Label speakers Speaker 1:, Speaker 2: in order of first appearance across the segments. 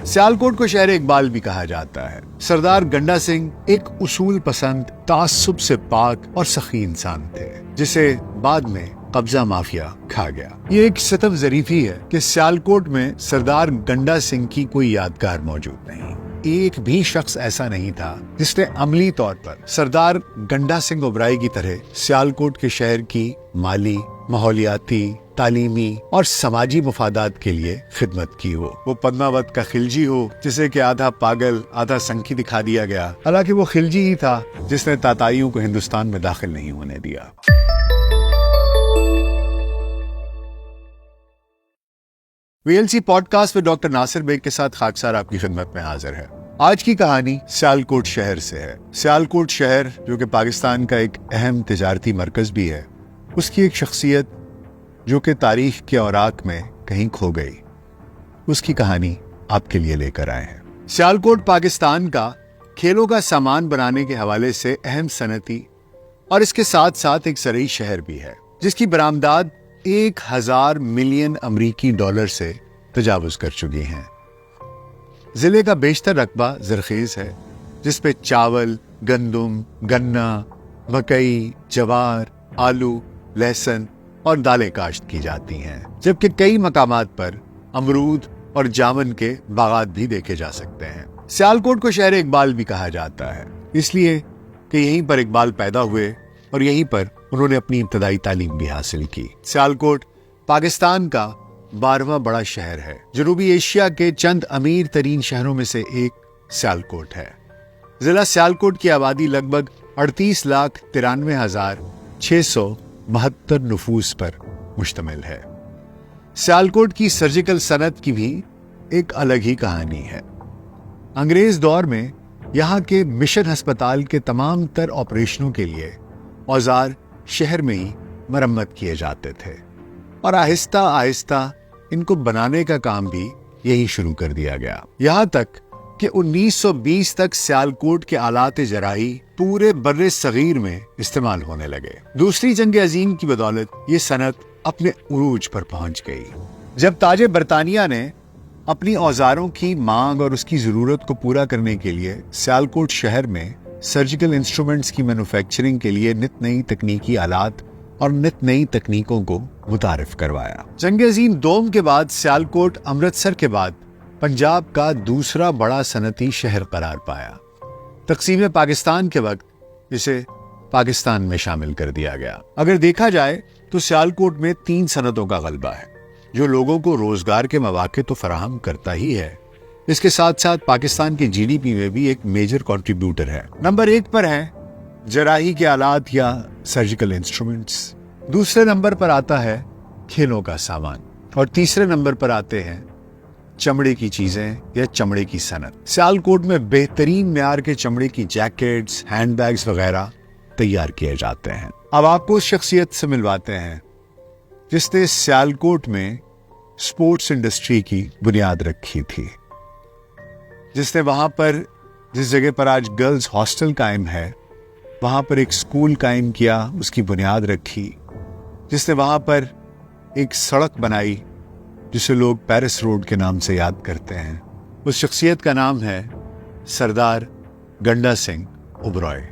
Speaker 1: سیالکوٹ کو شہر اقبال بھی کہا جاتا ہے۔ سردار گنڈا سنگھ ایک اصول پسند، تعصب سے پاک اور سخی انسان تھے، جسے بعد میں قبضہ مافیا کھا گیا۔ یہ ایک ستم ظریفی ہے کہ سیالکوٹ میں سردار گنڈا سنگھ کی کوئی یادگار موجود نہیں۔ ایک بھی شخص ایسا نہیں تھا جس نے عملی طور پر سردار گنڈا سنگھ اوبرائے کی طرح سیالکوٹ کے شہر کی مالی، ماحولیاتی، تعلیمی اور سماجی مفادات کے لیے خدمت کی ہو۔ وہ پدماوت کا خلجی ہو جسے کہ آدھا پاگل آدھا سنکی دکھا دیا گیا، حالانکہ وہ خلجی ہی تھا جس نے تاتائیوں کو ہندوستان میں داخل نہیں ہونے دیا۔ VLC پوڈ کاسٹ میں ڈاکٹر ناصر بیگ کے ساتھ خاکسار آپ کی خدمت میں حاضر ہے۔ آج کی کہانی سیالکوٹ شہر سے ہے۔ سیالکوٹ شہر جو کہ پاکستان کا ایک اہم تجارتی مرکز بھی ہے، اس کی ایک شخصیت جو کہ تاریخ کے اوراق میں کہیں کھو گئی، اس کی کہانی آپ کے لیے لے کر آئے ہیں۔ سیالکوٹ پاکستان کا کھیلوں کا سامان بنانے کے حوالے سے اہم صنعتی اور اس کے ساتھ ساتھ ایک زرعی شہر بھی ہے، جس کی برآمدات 1000 ملین امریکی ڈالر سے تجاوز کر چکی ہیں۔ ضلع کا بیشتر رقبہ زرخیز ہے، جس پہ چاول، گندم، گنا، مکئی، جوار، آلو، لہسن اور دالیں کاشت کی جاتی ہیں، جبکہ کئی مقامات پر امرود اور جامن کے باغات بھی دیکھے جا سکتے ہیں۔ سیالکوٹ کو شہر اقبال بھی کہا جاتا ہے، اس لیے کہ یہیں پر اقبال پیدا ہوئے اور یہیں پر انہوں نے اپنی ابتدائی تعلیم بھی حاصل کی۔ سیالکوٹ پاکستان کا 12واں بڑا شہر ہے۔ جنوبی ایشیا کے چند امیر ترین شہروں میں سے ایک سیالکوٹ ہے۔ ضلع سیالکوٹ کی آبادی لگ بھگ 38,93,672 نفوس پر مشتمل ہے۔ سیالکوٹ کی سرجیکل صنعت کی بھی ایک الگ ہی کہانی ہے۔ انگریز دور میں یہاں کے مشن ہسپتال کے تمام تر آپریشنوں کے لیے اوزار شہر میں ہی مرمت کیے جاتے تھے، اور آہستہ آہستہ ان کو بنانے کا کام بھی یہی شروع کر دیا گیا، یہاں تک کہ 1920 تک سیالکوٹ کے آلات جراحی پورے بر صغیر میں استعمال ہونے لگے۔ دوسری جنگ عظیم کی بدولت یہ صنعت اپنے عروج پر پہنچ گئی، جب تاج برطانیہ نے اپنی اوزاروں کی مانگ اور اس کی ضرورت کو پورا کرنے کے لیے سیالکوٹ شہر میں سرجیکل انسٹرومنٹس کی مینوفیکچرنگ کے لیے نت نئی تکنیکی آلات اور نت نئی تکنیکوں کو متعارف کروایا۔ جنگ عظیم دوم کے بعد سیالکوٹ امرتسر کے بعد پنجاب کا دوسرا بڑا صنعتی شہر قرار پایا۔ تقسیم پاکستان کے وقت اسے پاکستان میں شامل کر دیا گیا۔ اگر دیکھا جائے تو سیالکوٹ میں 3 صنعتوں کا غلبہ ہے، جو لوگوں کو روزگار کے مواقع تو فراہم کرتا ہی ہے، اس کے ساتھ ساتھ پاکستان کے GDP میں بھی ایک میجر کنٹریبیوٹر ہے۔ نمبر 1 پر ہے جراحی کے آلات یا سرجیکل انسٹرومنٹس، دوسرے نمبر پر آتا ہے کھیلوں کا سامان، اور تیسرے نمبر پر آتے ہیں چمڑے کی چیزیں یا چمڑے کی صنعت۔ سیالکوٹ میں بہترین معیار کے چمڑے کی جیکٹس، ہینڈ بیگز وغیرہ تیار کیے جاتے ہیں۔ اب آپ کو اس شخصیت سے ملواتے ہیں جس نے سیالکوٹ میں سپورٹس انڈسٹری کی بنیاد رکھی تھی، جس نے وہاں پر جس جگہ پر آج گرلز ہاسٹل قائم ہے وہاں پر ایک سکول قائم کیا، اس کی بنیاد رکھی، جس نے وہاں پر ایک سڑک بنائی جسے لوگ پیرس روڈ کے نام سے یاد کرتے ہیں۔ اس شخصیت کا نام ہے سردار گنڈا سنگھ اوبرائے۔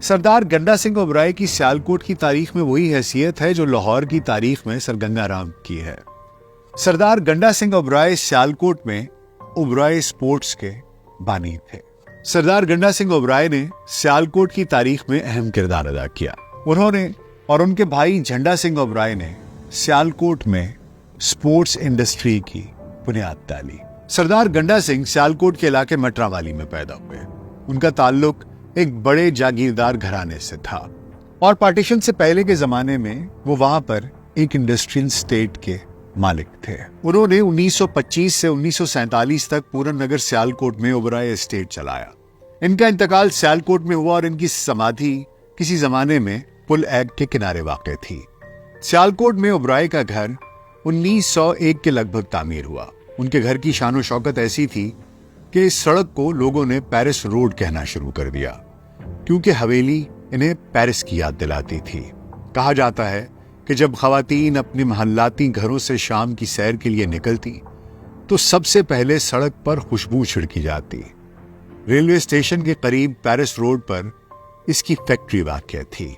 Speaker 1: سردار گنڈا سنگھ اوبرائے کی سیالکوٹ کی تاریخ میں وہی حیثیت ہے جو لاہور کی تاریخ میں سر گنگا رام کی ہے۔ سردار گنڈا سنگھ اوبرائے سیالکوٹ میں اوبرائے سپورٹس کے بانی تھے۔ سردار گنڈا سنگھ اوبرائے نے سیالکوٹ کی تاریخ میں اہم کردار ادا کیا۔ انہوں نے اور ان کے بھائی جھنڈا سنگھ اوبرائے نے سیالکوٹ میں سپورٹس انڈسٹری کی بنیاد ڈالی۔ سردار گنڈا سنگھ سیالکوٹ کے علاقے مٹرا والی میں پیدا ہوئے۔ ان کا تعلق ایک بڑے جاگیردار گھرانے سے تھا، اور پارٹیشن سے پہلے کے زمانے میں وہ وہاں پر ایک انڈسٹریل اسٹیٹ کے مالک تھے۔ انہوں نے 1925 سے 1947 تک پورن نگر سیالکوٹ میں اوبرائے اسٹیٹ چلایا۔ ان کا انتقال سیالکوٹ میں ہوا اور ان کی سمادھی کسی زمانے میں پل ایگ کے کنارے واقع تھی۔ سیالکوٹ میں اوبرائے کا گھر 1901 کے لگ بھگ تعمیر ہوا۔ ان کے گھر کی شان و شوکت ایسی تھی کہ اس سڑک کو لوگوں نے پیرس روڈ کہنا شروع کر دیا، کیونکہ حویلی انہیں پیرس کی یاد دلاتی تھی۔ کہا جاتا ہے کہ جب خواتین اپنے محلاتی گھروں سے شام کی سیر کے لیے نکلتی تو سب سے پہلے سڑک پر خوشبو چھڑکی جاتی۔ ریلوے اسٹیشن کے قریب پیرس روڈ پر اس کی فیکٹری واقع تھی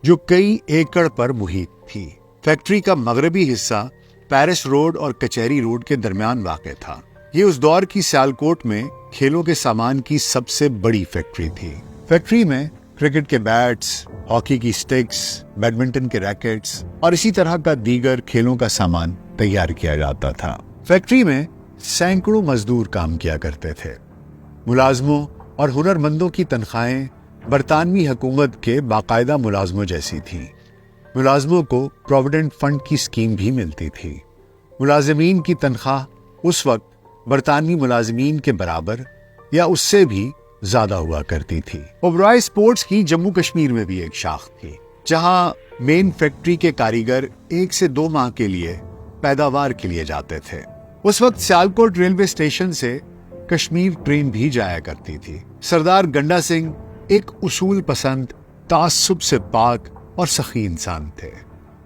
Speaker 1: جو کئی ایکڑ پر محیط تھی۔ فیکٹری کا مغربی حصہ پیرس روڈ اور کچہری روڈ کے درمیان واقع تھا۔ یہ اس دور کی سیالکوٹ میں کھیلوں کے سامان کی سب سے بڑی فیکٹری تھی۔ فیکٹری میں کرکٹ کے بیٹس، ہاکی کی سٹکس، بیڈمنٹن کے ریکٹس اور اسی طرح کا دیگر کھیلوں کا سامان تیار کیا جاتا تھا۔ فیکٹری میں سینکڑوں مزدور کام کیا کرتے تھے۔ ملازموں اور ہنرمندوں کی تنخواہیں برطانوی حکومت کے باقاعدہ ملازموں جیسی تھیں۔ ملازموں کو پروویڈنٹ فنڈ کی اسکیم بھی ملتی تھی۔ ملازمین کی تنخواہ اس وقت برطانوی ملازمین کے برابر یا اس سے بھی زیادہ ہوا کرتی تھی۔ اوبرائے اسپورٹس کی جموں کشمیر میں بھی ایک شاخ تھی، جہاں مین فیکٹری کے کاریگر 1 سے 2 ماہ کے لیے پیداوار کے لیے جاتے تھے۔ اس وقت سیالکوٹ ریلوے اسٹیشن سے کشمیر ٹرین بھی جایا کرتی تھی۔ سردار گنڈا سنگھ ایک اصول پسند، تعصب سے پاک اور سخی انسان تھے۔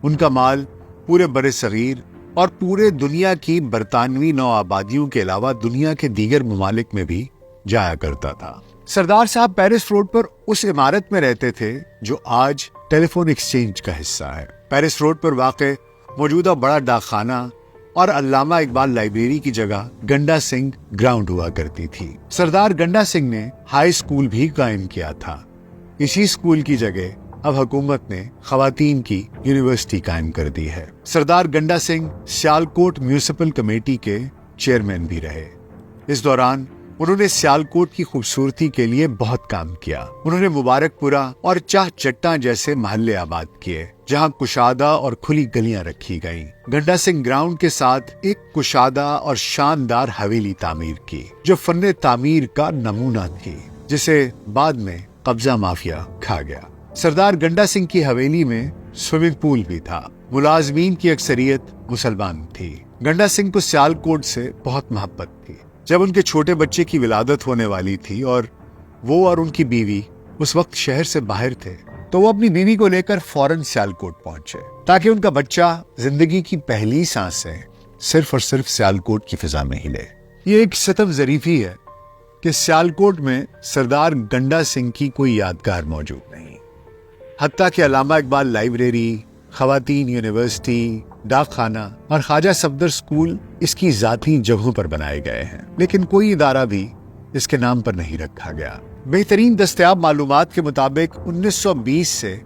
Speaker 1: ان کا مال پورے بر صغیر اور پورے دنیا کی برطانوی نو آبادیوں کے علاوہ دنیا کے دیگر ممالک میں بھی جایا کرتا تھا۔ سردار صاحب پیرس روڈ پر اس عمارت میں رہتے تھے جو آج ٹیلی فون ایکسچینج کا حصہ ہے۔ پیرس روڈ پر واقع موجودہ بڑا ڈاک خانہ اور علامہ اقبال لائبریری کی جگہ گنڈا سنگھ گراؤنڈ ہوا کرتی تھی۔ سردار گنڈا سنگھ نے ہائی اسکول بھی قائم کیا تھا۔ اسی اسکول کی جگہ اب حکومت نے خواتین کی یونیورسٹی قائم کر دی ہے۔ سردار گنڈا سنگھ سیالکوٹ میونسپل کمیٹی کے چیئرمین بھی رہے۔ اس دوران انہوں نے سیالکوٹ کی خوبصورتی کے لیے بہت کام کیا۔ انہوں نے مبارک پورہ اور چاہ چٹاں جیسے محلے آباد کیے، جہاں کشادہ اور کھلی گلیاں رکھی گئیں۔ گنڈا سنگھ گراؤنڈ کے ساتھ ایک کشادہ اور شاندار حویلی تعمیر کی، جو فن تعمیر کا نمونہ تھی، جسے بعد میں قبضہ مافیا کھا گیا۔ سردار گنڈا سنگھ کی حویلی میں سوئمنگ پول بھی تھا۔ ملازمین کی اکثریت مسلمان تھی۔ گنڈا سنگھ کو سیالکوٹ سے بہت محبت تھی۔ جب ان کے چھوٹے بچے کی ولادت ہونے والی تھی اور وہ اور ان کی بیوی اس وقت شہر سے باہر تھے، تو وہ اپنی بیوی کو لے کر فوراً سیالکوٹ پہنچے تاکہ ان کا بچہ زندگی کی پہلی سانسیں صرف اور صرف سیالکوٹ کی فضا میں ہی لے۔ یہ ایک ستم ظریفی ہے کہ سیالکوٹ میں سردار گنڈا سنگھ کی کوئی یادگار موجود نہیں، حتیٰ کہ علامہ اقبال لائبریری، خواتین یونیورسٹی، ڈاک خانہ اور خواجہ صفدر اسکول اس کی ذاتی جگہوں پر بنائے گئے ہیں، لیکن کوئی ادارہ بھی اس کے نام پر نہیں رکھا گیا۔ بہترین دستیاب معلومات کے مطابق 1920 سے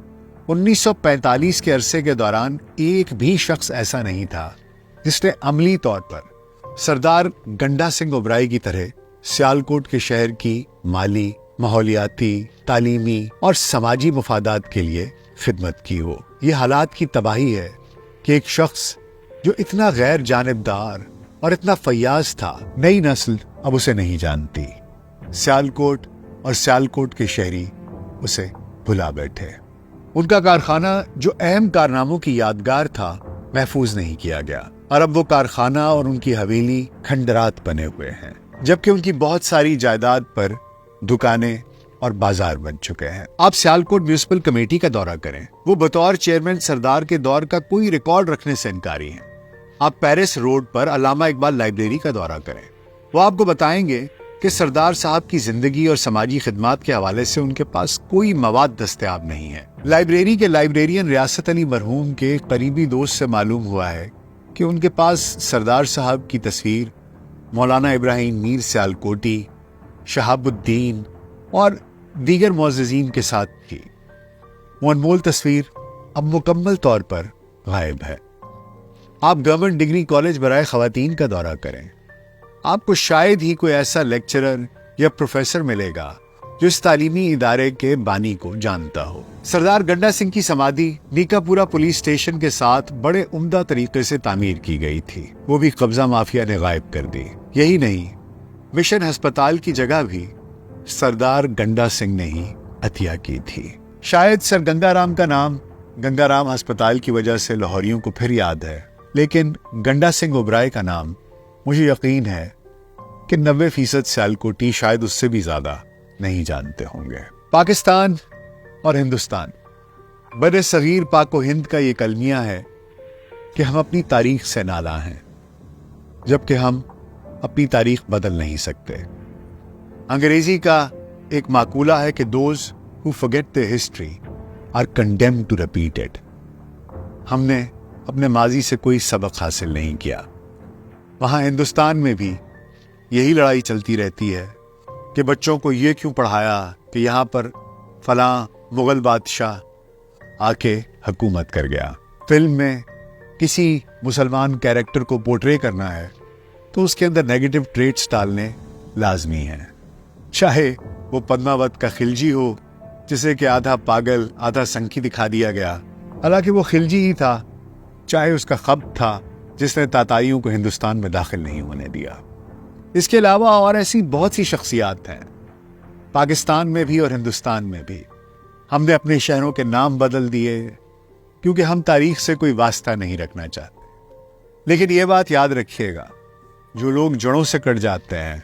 Speaker 1: 1945 کے عرصے کے دوران ایک بھی شخص ایسا نہیں تھا جس نے عملی طور پر سردار گنڈا سنگھ اوبرائے کی طرح سیالکوٹ کے شہر کی مالی، ماحولیاتی، تعلیمی اور سماجی مفادات کے لیے خدمت کی ہو۔ یہ حالات کی تباہی ہے کہ ایک شخص جو اتنا غیر جانبدار اور اتنا فیاض تھا، نئی نسل اب اسے نہیں جانتی۔ سیالکوٹ اور سیالکوٹ کے شہری اسے بھلا بیٹھے۔ ان کا کارخانہ جو اہم کارناموں کی یادگار تھا، محفوظ نہیں کیا گیا، اور اب وہ کارخانہ اور ان کی حویلی کھنڈرات بنے ہوئے ہیں، جبکہ ان کی بہت ساری جائیداد پر دکانیں اور بازار بن چکے ہیں۔ آپ سیالکوٹ میونسپل کمیٹی کا دورہ کریں، وہ بطور چیئرمین سردار کے دور کا کوئی ریکارڈ رکھنے سے انکاری ہیں۔ آپ پیرس روڈ پر علامہ اقبال لائبریری کا دورہ کریں، وہ آپ کو بتائیں گے کہ سردار صاحب کی زندگی اور سماجی خدمات کے حوالے سے ان کے پاس کوئی مواد دستیاب نہیں ہے۔ لائبریری کے لائبریرین ریاست علی مرحوم کے قریبی دوست سے معلوم ہوا ہے کہ ان کے پاس سردار صاحب کی تصویر مولانا ابراہیم میر سیالکوٹی، شہاب الدین اور دیگر معززین کے ساتھ تھی۔ وہ انمول تصویر اب مکمل طور پر غائب ہے۔ آپ گورنمنٹ ڈگری کالج برائے خواتین کا دورہ کریں، آپ کو شاید ہی کوئی ایسا لیکچرر یا پروفیسر ملے گا جو اس تعلیمی ادارے کے بانی کو جانتا ہو۔ سردار گنڈا سنگھ کی سمادھی نیکا پورا پولیس اسٹیشن کے ساتھ بڑے عمدہ طریقے سے تعمیر کی گئی تھی، وہ بھی قبضہ مافیا نے غائب کر دی۔ یہی نہیں، مشن ہسپتال کی جگہ بھی سردار گنڈا سنگھ نے ہی عطیہ کی تھی۔ شاید سر گنگا رام کا نام گنگا رام ہسپتال کی وجہ سے لاہوریوں کو پھر یاد ہے، لیکن گنڈا سنگھ اوبرائے کا نام مجھے یقین ہے کہ 90% سیالکوٹی شاید اس سے بھی زیادہ نہیں جانتے ہوں گے۔ پاکستان اور ہندوستان، بر صغیر پاک و ہند کا یہ المیہ ہے کہ ہم اپنی تاریخ سے نالاں ہیں، جبکہ ہم اپنی تاریخ بدل نہیں سکتے۔ انگریزی کا ایک مقولہ ہے کہ those who forget their history are condemned to repeat it۔ ہم نے اپنے ماضی سے کوئی سبق حاصل نہیں کیا۔ وہاں ہندوستان میں بھی یہی لڑائی چلتی رہتی ہے کہ بچوں کو یہ کیوں پڑھایا کہ یہاں پر فلاں مغل بادشاہ آ کے حکومت کر گیا۔ فلم میں کسی مسلمان کیریکٹر کو پورٹرے کرنا ہے تو اس کے اندر نیگیٹو ٹریٹس ڈالنے لازمی ہیں، چاہے وہ پدماوت کا خلجی ہو جسے کہ آدھا پاگل آدھا سنکی دکھا دیا گیا، حالانکہ وہ خلجی ہی تھا، چاہے اس کا خبت تھا جس نے تاتائیوں کو ہندوستان میں داخل نہیں ہونے دیا۔ اس کے علاوہ اور ایسی بہت سی شخصیات ہیں پاکستان میں بھی اور ہندوستان میں بھی۔ ہم نے اپنے شہروں کے نام بدل دیے کیونکہ ہم تاریخ سے کوئی واسطہ نہیں رکھنا چاہتے۔ لیکن یہ بات یاد رکھیے گا، جو لوگ جڑوں سے کٹ جاتے ہیں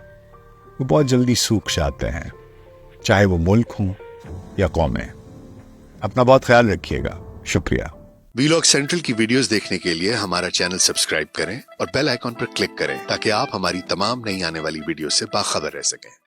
Speaker 1: وہ بہت جلدی سوکھ جاتے ہیں، چاہے وہ ملک ہوں یا قومیں۔ اپنا بہت خیال رکھیے گا۔ شکریہ۔
Speaker 2: ویلاگ سینٹرل کی ویڈیوز دیکھنے کے لیے ہمارا چینل سبسکرائب کریں اور بیل آئیکن پر کلک کریں تاکہ آپ ہماری تمام نئی آنے والی ویڈیو سے باخبر رہ سکیں۔